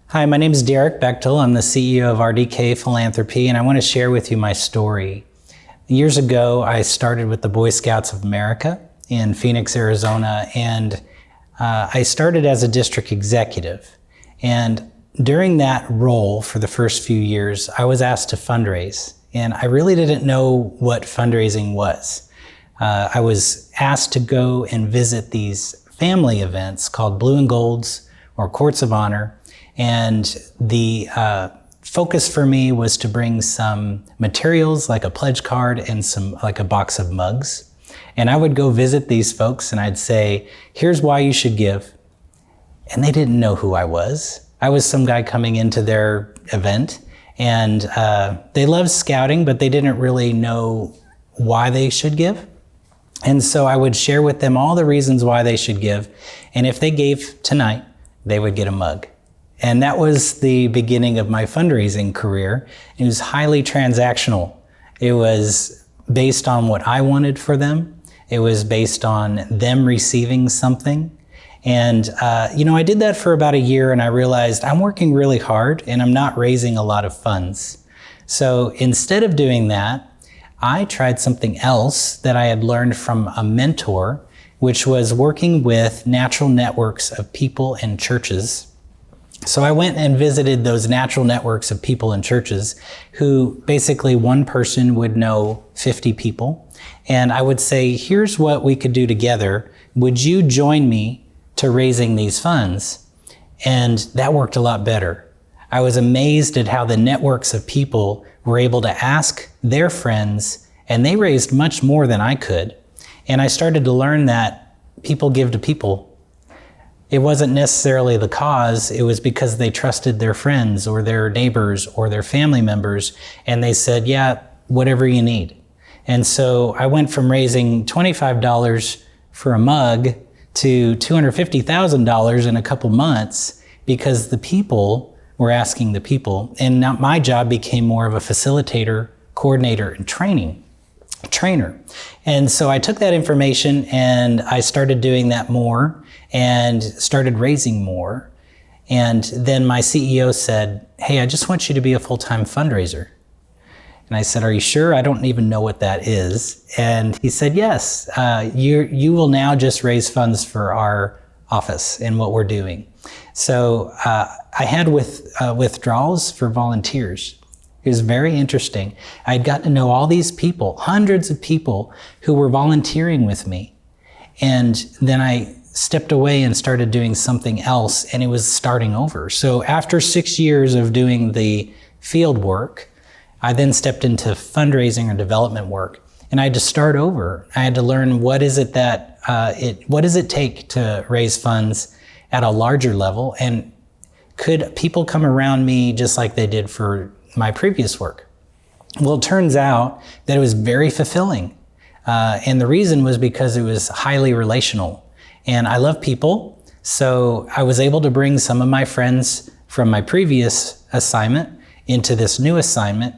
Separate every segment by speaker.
Speaker 1: Hi, my name is Derek Bechtel. I'm the CEO of RDK Philanthropy, and I want to share with you my story. Years ago, I started with the Boy Scouts of America in Phoenix, Arizona, and I started as a district executive. And during that role for the first few years, I was asked to fundraise, and I really didn't know what fundraising was. I was asked to go and visit these family events called Blue and Golds or Courts of Honor. And the focus for me was to bring some materials like a pledge card and like a box of mugs. And I would go visit these folks and I'd say, here's why you should give. And they didn't know who I was. I was some guy coming into their event, and they loved scouting, but they didn't really know why they should give. And so I would share with them all the reasons why they should give. And if they gave tonight, they would get a mug. And that was the beginning of my fundraising career. It was highly transactional. It was based on what I wanted for them. It was based on them receiving something. And I did that for about a year, and I realized I'm working really hard and I'm not raising a lot of funds. So instead of doing that, I tried something else that I had learned from a mentor, which was working with natural networks of people and churches. So I went and visited those natural networks of people and churches who basically one person would know 50 people. And I would say, here's what we could do together. Would you join me to raising these funds? And that worked a lot better. I was amazed at how the networks of people were able to ask their friends, and they raised much more than I could. And I started to learn that people give to people. It wasn't necessarily the cause, it was because they trusted their friends or their neighbors or their family members, and they said, yeah, whatever you need. And so I went from raising $25 for a mug to $250,000 in a couple months because the people were asking the people. And now my job became more of a facilitator, coordinator, and trainer. And so I took that information and I started doing that more and started raising more. And then my CEO said, hey, I just want you to be a full-time fundraiser. And I said, are you sure? I don't even know what that is. And he said, yes, you will now just raise funds for our office and what we're doing. So I had withdrawals for volunteers. It was very interesting. I'd gotten to know all these people, hundreds of people who were volunteering with me. And then I stepped away and started doing something else, and it was starting over. So after 6 years of doing the field work, I then stepped into fundraising or development work, and I had to start over. I had to learn what does it take to raise funds at a larger level, and could people come around me just like they did for my previous work? Well, it turns out that it was very fulfilling. And the reason was because it was highly relational. And I love people, so I was able to bring some of my friends from my previous assignment into this new assignment.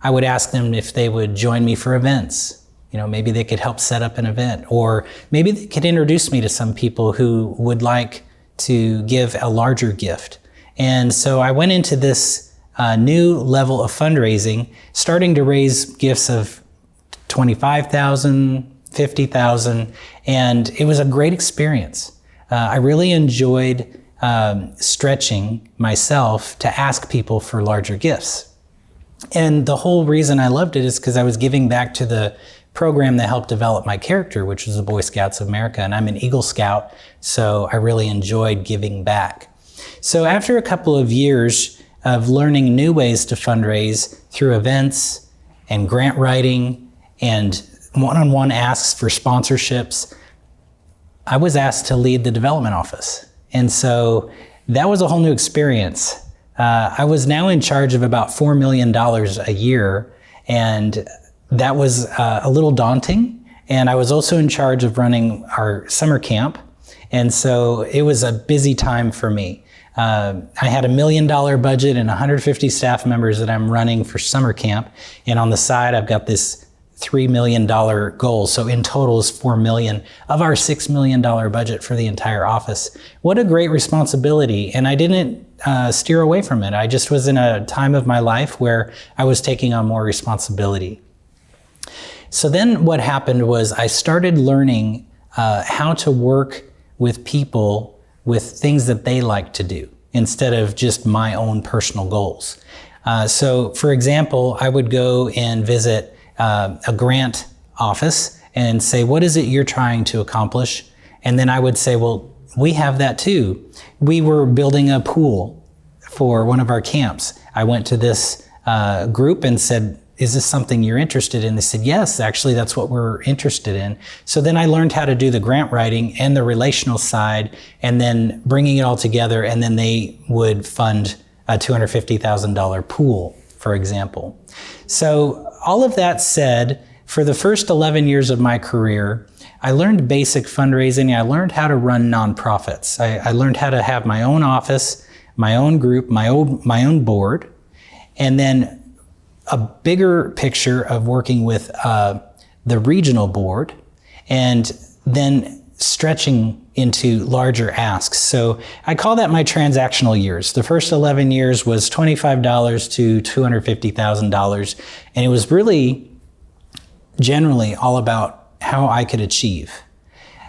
Speaker 1: I would ask them if they would join me for events. Maybe they could help set up an event, or maybe they could introduce me to some people who would like to give a larger gift. And so I went into this new level of fundraising, starting to raise gifts of $25,000, $50,000, and it was a great experience. I really enjoyed stretching myself to ask people for larger gifts. And the whole reason I loved it is because I was giving back to the program that helped develop my character, which was the Boy Scouts of America, and I'm an Eagle Scout, so I really enjoyed giving back. So after a couple of years of learning new ways to fundraise through events and grant writing and one-on-one asks for sponsorships, I was asked to lead the development office. And so that was a whole new experience. I was now in charge of about $4 million a year, and that was a little daunting. And I was also in charge of running our summer camp. And so it was a busy time for me. I had $1 million budget and 150 staff members that I'm running for summer camp. And on the side, I've got this $3 million goal. So in total is $4 million of our $6 million budget for the entire office. What a great responsibility. And I didn't steer away from it. I just was in a time of my life where I was taking on more responsibility. So then what happened was I started learning how to work with people with things that they like to do instead of just my own personal goals. So for example, I would go and visit a grant office and say, what is it you're trying to accomplish? And then I would say, well, we have that too. We were building a pool for one of our camps. I went to this group and said, is this something you're interested in? They said, yes, actually, that's what we're interested in. So then I learned how to do the grant writing and the relational side, and then bringing it all together, and then they would fund a $250,000 pool, for example. So all of that said, for the first 11 years of my career, I learned basic fundraising. I learned how to run nonprofits. I learned how to have my own office, my own group, my own board, and then a bigger picture of working with the regional board, and then stretching into larger asks. So I call that my transactional years. The first 11 years was $25 to $250,000, and it was really generally all about how I could achieve.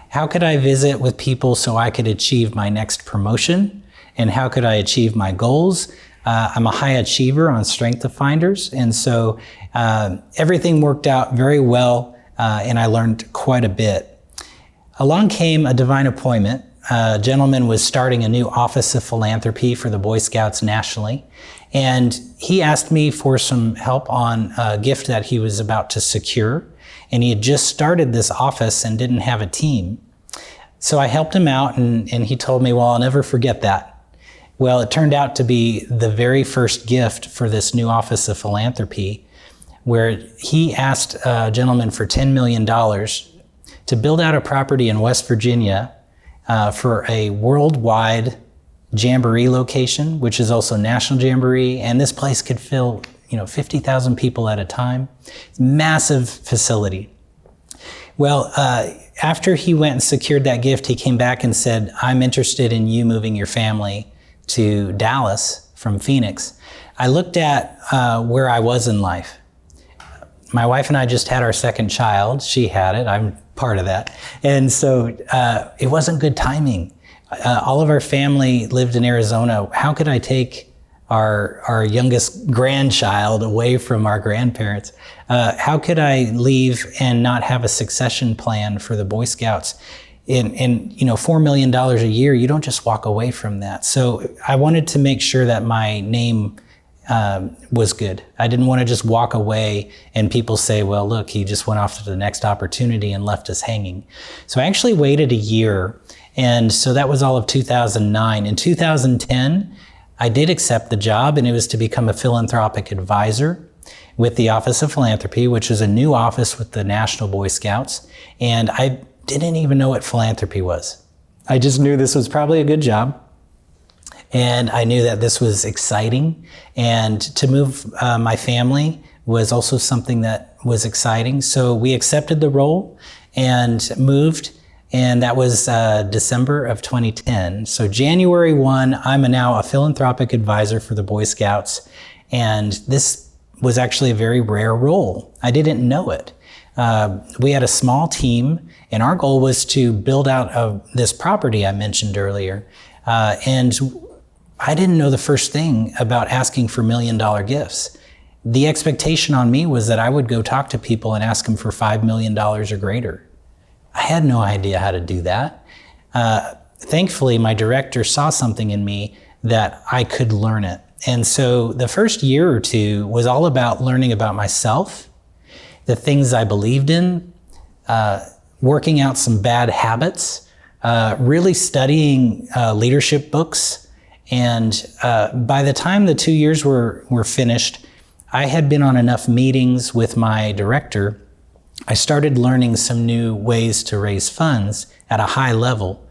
Speaker 1: How could I visit with people so I could achieve my next promotion? And how could I achieve my goals? I'm a high achiever on Strength of Finders, and so everything worked out very well, and I learned quite a bit. Along came a divine appointment. A gentleman was starting a new Office of Philanthropy for the Boy Scouts nationally, and he asked me for some help on a gift that he was about to secure, and he had just started this office and didn't have a team. So I helped him out, and he told me, well, I'll never forget that. Well, it turned out to be the very first gift for this new Office of Philanthropy, where he asked a gentleman for $10 million to build out a property in West Virginia for a worldwide jamboree location, which is also National Jamboree, and this place could fill 50,000 people at a time. It's a massive facility. Well, after he went and secured that gift, he came back and said, I'm interested in you moving your family to Dallas from Phoenix. I looked at where I was in life. My wife and I just had our second child. She had it. I'm part of that. And so it wasn't good timing. All of our family lived in Arizona. How could I take our youngest grandchild away from our grandparents? How could I leave and not have a succession plan for the Boy Scouts? And $4 million a year, you don't just walk away from that. So I wanted to make sure that my name was good. I didn't want to just walk away and people say, well, look, he just went off to the next opportunity and left us hanging. So I actually waited a year. And so that was all of 2009. In 2010, I did accept the job, and it was to become a philanthropic advisor with the Office of Philanthropy, which is a new office with the National Boy Scouts. And I didn't even know what philanthropy was. I just knew this was probably a good job. And I knew that this was exciting. And to move my family was also something that was exciting. So we accepted the role and moved. And that was December of 2010. So January 1, I'm now a philanthropic advisor for the Boy Scouts. And this was actually a very rare role. I didn't know it. We had a small team, and our goal was to build out this property I mentioned earlier. And I didn't know the first thing about asking for $1 million gifts. The expectation on me was that I would go talk to people and ask them for $5 million or greater. I had no idea how to do that. Thankfully, my director saw something in me that I could learn it. And so the first year or two was all about learning about myself, the things I believed in, working out some bad habits, really studying leadership books. And by the time the 2 years were finished, I had been on enough meetings with my director. I started learning some new ways to raise funds at a high level.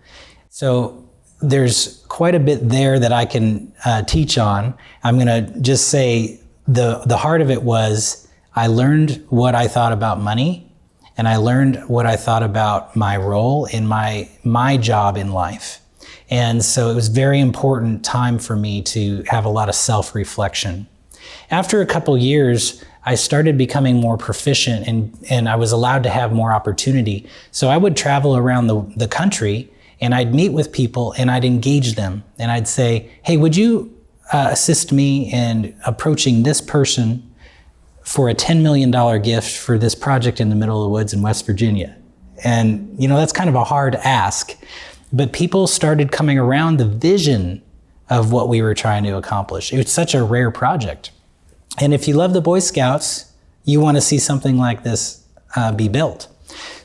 Speaker 1: So there's quite a bit there that I can teach on. I'm going to just say the heart of it was I learned what I thought about money, and I learned what I thought about my role in my job in life. And so it was a very important time for me to have a lot of self-reflection. After a couple years, I started becoming more proficient and I was allowed to have more opportunity. So I would travel around the country and I'd meet with people and I'd engage them. And I'd say, hey, would you assist me in approaching this person for a $10 million gift for this project in the middle of the woods in West Virginia? And that's kind of a hard ask, but people started coming around the vision of what we were trying to accomplish. It was such a rare project. And if you love the Boy Scouts, you want to see something like this be built.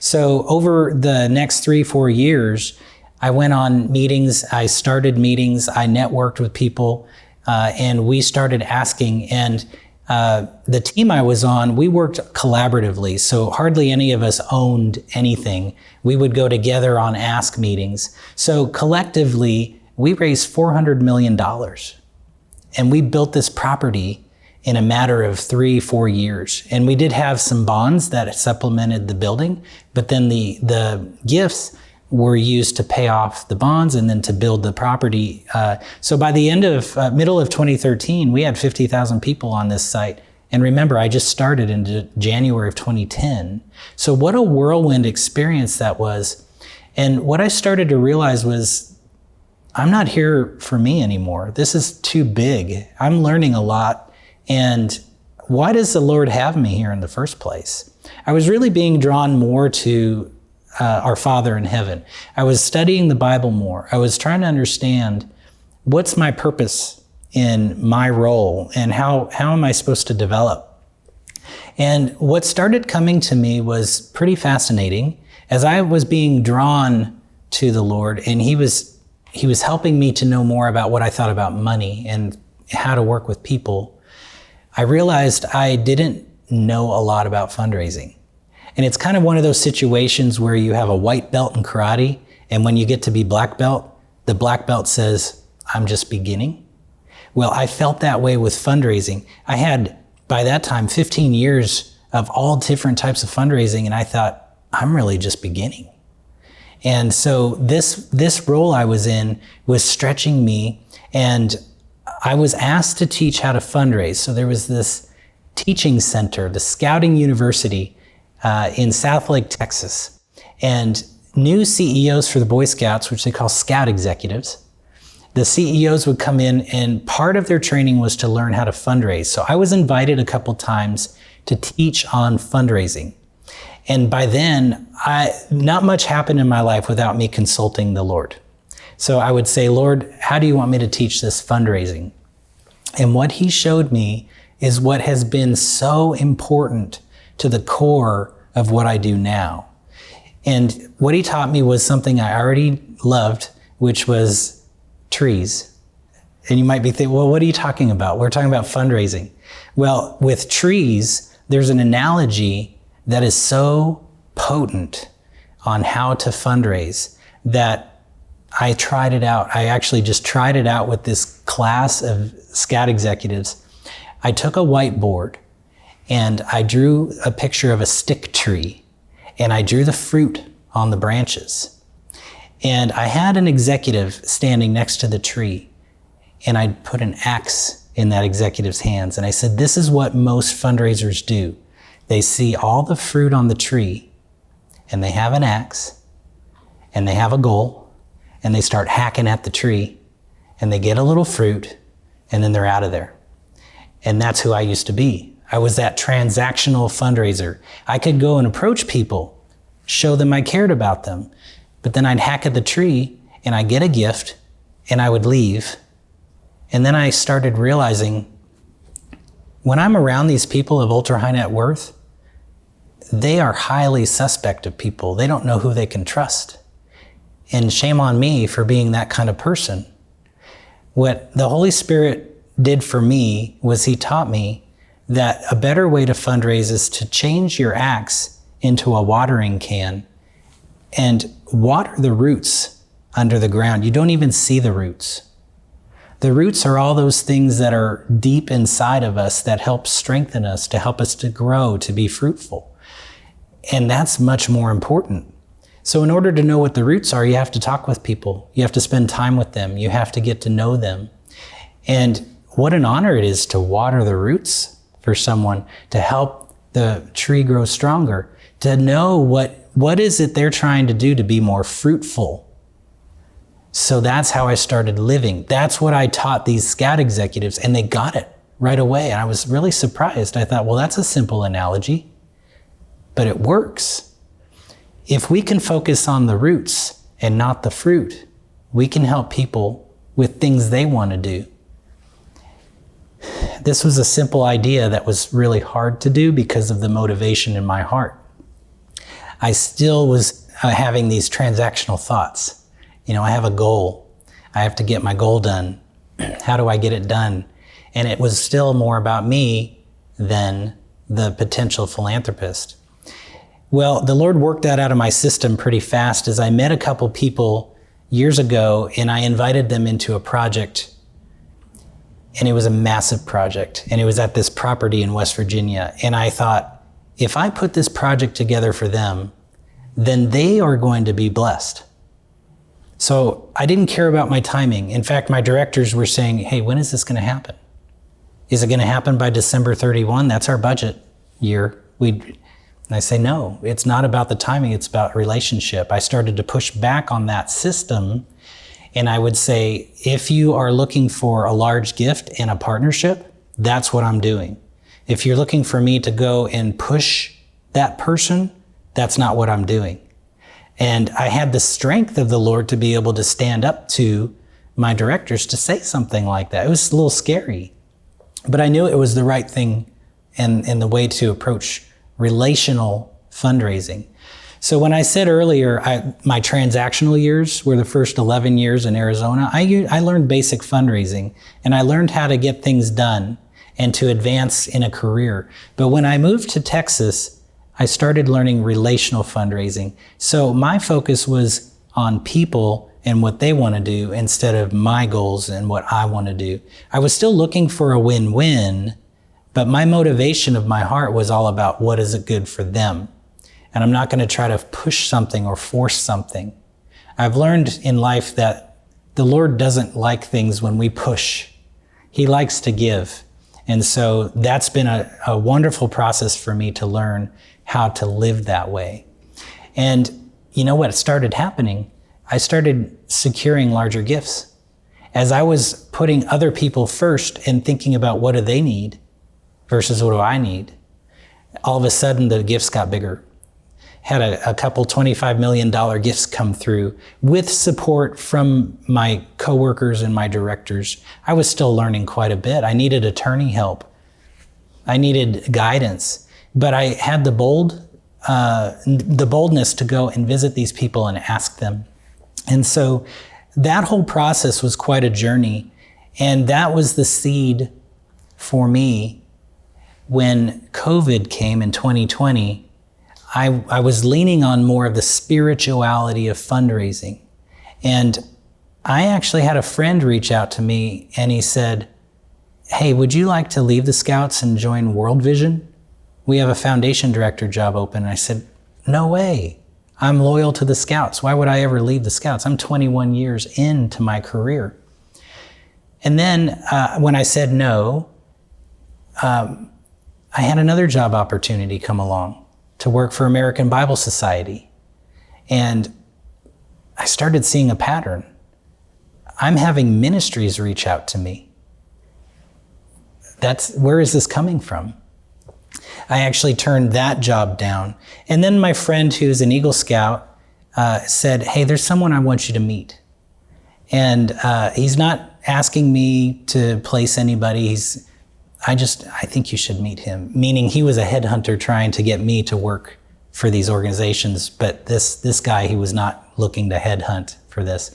Speaker 1: So over the next 3-4 years, I went on meetings, I started meetings, I networked with people, and we started asking. And the team I was on, we worked collaboratively, so hardly any of us owned anything. We would go together on ask meetings. So collectively, we raised $400 million. And we built this property in a matter of 3-4 years. And we did have some bonds that supplemented the building, but then the gifts were used to pay off the bonds and then to build the property. So by the end of middle of 2013, we had 50,000 people on this site. And remember, I just started in January of 2010. So what a whirlwind experience that was. And what I started to realize was, I'm not here for me anymore. This is too big. I'm learning a lot. And why does the Lord have me here in the first place? I was really being drawn more to our Father in heaven. I was studying the Bible more. I was trying to understand what's my purpose in my role and how am I supposed to develop? And what started coming to me was pretty fascinating as I was being drawn to the Lord, and He was helping me to know more about what I thought about money and how to work with people. I realized I didn't know a lot about fundraising. And it's kind of one of those situations where you have a white belt in karate, and when you get to be black belt, the black belt says, I'm just beginning. Well, I felt that way with fundraising. I had, by that time, 15 years of all different types of fundraising, and I thought, I'm really just beginning. And so this role I was in was stretching me, and I was asked to teach how to fundraise. So there was this teaching center, the Scouting University in South Lake, Texas. And new CEOs for the Boy Scouts, which they call Scout Executives, the CEOs would come in and part of their training was to learn how to fundraise. So I was invited a couple times to teach on fundraising. And by then, not much happened in my life without me consulting the Lord. So I would say, Lord, how do you want me to teach this fundraising? And what He showed me is what has been so important to the core of what I do now. And what He taught me was something I already loved, which was trees. And you might be thinking, well, what are you talking about? We're talking about fundraising. Well, with trees, there's an analogy that is so potent on how to fundraise that I tried it out. I actually just tried it out with this class of Scout executives. I took a whiteboard and I drew a picture of a stick tree and I drew the fruit on the branches. And I had an executive standing next to the tree and I put an axe in that executive's hands. And I said, this is what most fundraisers do. They see all the fruit on the tree and they have an axe and they have a goal and they start hacking at the tree and they get a little fruit and then they're out of there. And that's who I used to be. I was that transactional fundraiser. I could go and approach people, show them I cared about them, but then I'd hack at the tree and I'd get a gift and I would leave. And then I started realizing when I'm around these people of ultra high net worth, they are highly suspect of people. They don't know who they can trust. And shame on me for being that kind of person. What the Holy Spirit did for me was He taught me that a better way to fundraise is to change your axe into a watering can and water the roots under the ground. You don't even see the roots. The roots are all those things that are deep inside of us that help strengthen us, to help us to grow, to be fruitful. And that's much more important. So in order to know what the roots are, you have to talk with people. You have to spend time with them. You have to get to know them. And what an honor it is to water the roots for someone, to help the tree grow stronger, to know what is it they're trying to do to be more fruitful. So that's how I started living. That's what I taught these Scout executives, and they got it right away. And I was really surprised. I thought, well, that's a simple analogy, but it works. If we can focus on the roots and not the fruit, we can help people with things they want to do. This was a simple idea that was really hard to do because of the motivation in my heart. I still was having these transactional thoughts. You know, I have a goal. I have to get my goal done. How do I get it done? And it was still more about me than the potential philanthropist. Well, the Lord worked that out of my system pretty fast as I met a couple people years ago, and I invited them into a project. And it was a massive project, and it was at this property in West Virginia. And I thought, if I put this project together for them, then they are going to be blessed. So I didn't care about my timing. In fact, my directors were saying, hey, when is this going to happen? Is it going to happen by December 31? That's our budget year. And I say, no, it's not about the timing. It's about relationship. I started to push back on that system. And I would say, if you are looking for a large gift and a partnership, that's what I'm doing. If you're looking for me to go and push that person, that's not what I'm doing. And I had the strength of the Lord to be able to stand up to my directors to say something like that. It was a little scary, but I knew it was the right thing and the way to approach relational fundraising. So when I said earlier, my transactional years were the first 11 years in Arizona, I learned basic fundraising, and I learned how to get things done and to advance in a career. But when I moved to Texas, I started learning relational fundraising. So my focus was on people and what they want to do instead of my goals and what I want to do. I was still looking for a win-win, but my motivation of my heart was all about what is it good for them. And I'm not going to try to push something or force something. I've learned in life that the Lord doesn't like things when we push. He likes to give. And so that's been a wonderful process for me to learn how to live that way. And you know what started happening? I started securing larger gifts. As I was putting other people first and thinking about what do they need versus what do I need, all of a sudden the gifts got bigger. Had a couple $25 million gifts come through with support from my coworkers and my directors. I was still learning quite a bit. I needed attorney help. I needed guidance, but I had the boldness to go and visit these people and ask them. And so that whole process was quite a journey. And that was the seed for me when COVID came in 2020. I was leaning on more of the spirituality of fundraising. And I actually had a friend reach out to me and he said, hey, would you like to leave the Scouts and join World Vision? We have a foundation director job open. And I said, no way. I'm loyal to the Scouts. Why would I ever leave the Scouts? I'm 21 years into my career. And then when I said no, I had another job opportunity come along to work for American Bible Society. And I started seeing a pattern. I'm having ministries reach out to me. Where is this coming from? I actually turned that job down. And then my friend who's an Eagle Scout said, hey, there's someone I want you to meet. And he's not asking me to place anybody. I think you should meet him. Meaning he was a headhunter trying to get me to work for these organizations. But this guy, he was not looking to headhunt for this.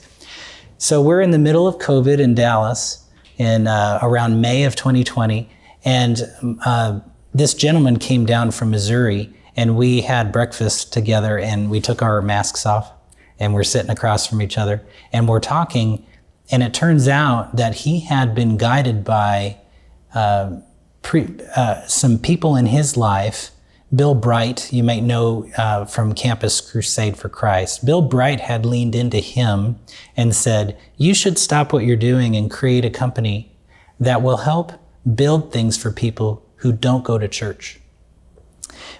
Speaker 1: So we're in the middle of COVID in Dallas in around May of 2020. And this gentleman came down from Missouri and we had breakfast together and we took our masks off and we're sitting across from each other and we're talking. And it turns out that he had been guided by some people in his life. Bill Bright, you might know from Campus Crusade for Christ. Bill Bright had leaned into him and said, you should stop what you're doing and create a company that will help build things for people who don't go to church.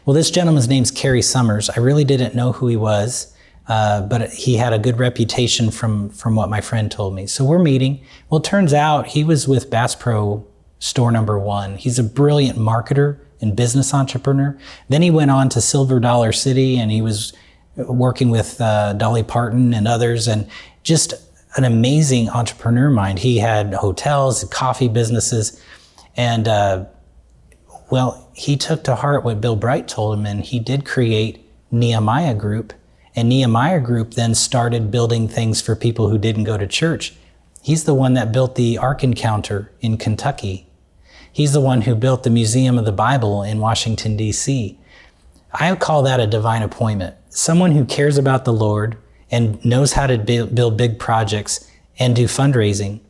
Speaker 1: Well, this gentleman's name's Kerry Summers. I really didn't know who he was, but he had a good reputation from what my friend told me. So we're meeting. Well, it turns out he was with Bass Pro Store Number 1. He's a brilliant marketer and business entrepreneur. Then he went on to Silver Dollar City, and he was working with Dolly Parton and others, and just an amazing entrepreneur mind. He had hotels, coffee businesses, and well, he took to heart what Bill Bright told him, and he did create Nehemiah Group. And Nehemiah Group then started building things for people who didn't go to church. He's the one that built the Ark Encounter in Kentucky. He's the one who built the Museum of the Bible in Washington, D.C. I call that a divine appointment. Someone who cares about the Lord and knows how to build big projects and do fundraising.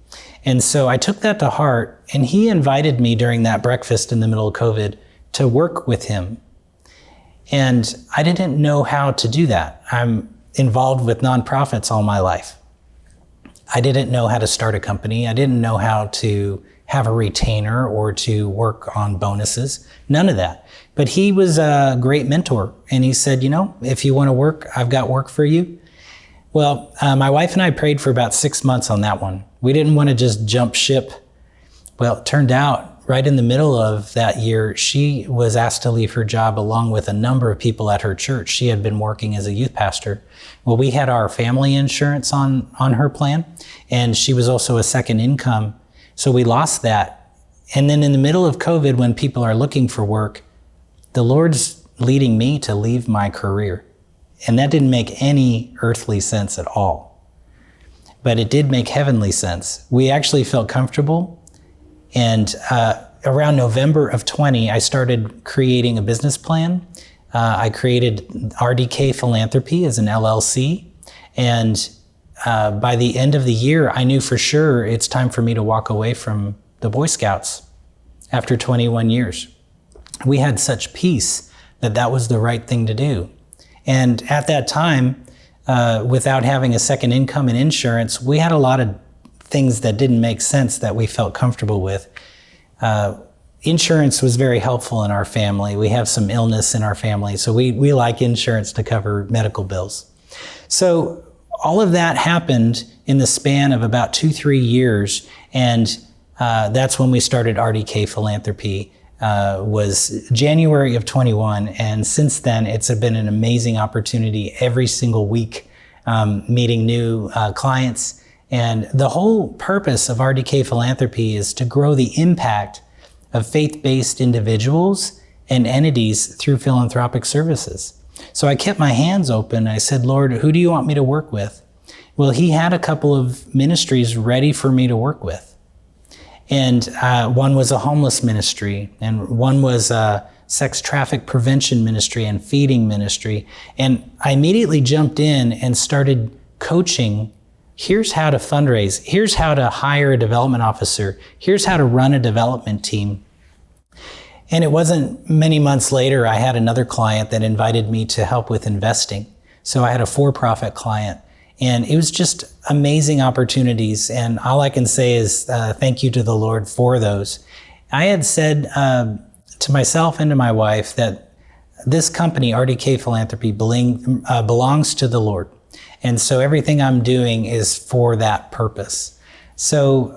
Speaker 1: And so I took that to heart, and he invited me during that breakfast in the middle of COVID to work with him. And I didn't know how to do that. I'm involved with nonprofits all my life. I didn't know how to start a company. I didn't know how to have a retainer or to work on bonuses, none of that. But he was a great mentor, and he said, you know, if you want to work, I've got work for you. Well, my wife and I prayed for about 6 months on that one. We didn't want to just jump ship. Well, it turned out right in the middle of that year, she was asked to leave her job along with a number of people at her church. She had been working as a youth pastor. Well, we had our family insurance on her plan, and she was also a second income. So we lost that. And then in the middle of COVID, when people are looking for work, the Lord's leading me to leave my career. And that didn't make any earthly sense at all. But it did make heavenly sense. We actually felt comfortable. And around November of 20, I started creating a business plan. I created RDK Philanthropy as an LLC. And by the end of the year, I knew for sure it's time for me to walk away from the Boy Scouts after 21 years. We had such peace that that was the right thing to do. And at that time, without having a second income and insurance, we had a lot of things that didn't make sense that we felt comfortable with. Insurance was very helpful in our family. We have some illness in our family, so we like insurance to cover medical bills. So all of that happened in the span of about 2-3 years, and that's when we started RDK Philanthropy. Was January of 21, and since then it's been an amazing opportunity every single week, meeting new clients. And the whole purpose of RDK Philanthropy is to grow the impact of faith-based individuals and entities through philanthropic services. So I kept my hands open. I said, Lord, who do you want me to work with? Well, he had a couple of ministries ready for me to work with. And one was a homeless ministry, and one was a sex traffic prevention ministry and feeding ministry. And I immediately jumped in and started coaching. Here's how to fundraise. Here's how to hire a development officer. Here's how to run a development team. And it wasn't many months later, I had another client that invited me to help with investing. So I had a for-profit client. And it was just amazing opportunities. And all I can say is thank you to the Lord for those. I had said to myself and to my wife that this company, RDK Philanthropy, belongs to the Lord. And so everything I'm doing is for that purpose. So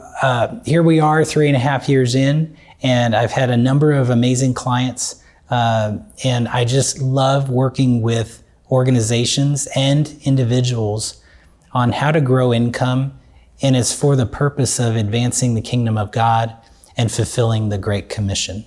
Speaker 1: here we are 3.5 years in, and I've had a number of amazing clients. And I just love working with organizations and individuals on how to grow income, and it's for the purpose of advancing the kingdom of God and fulfilling the Great Commission.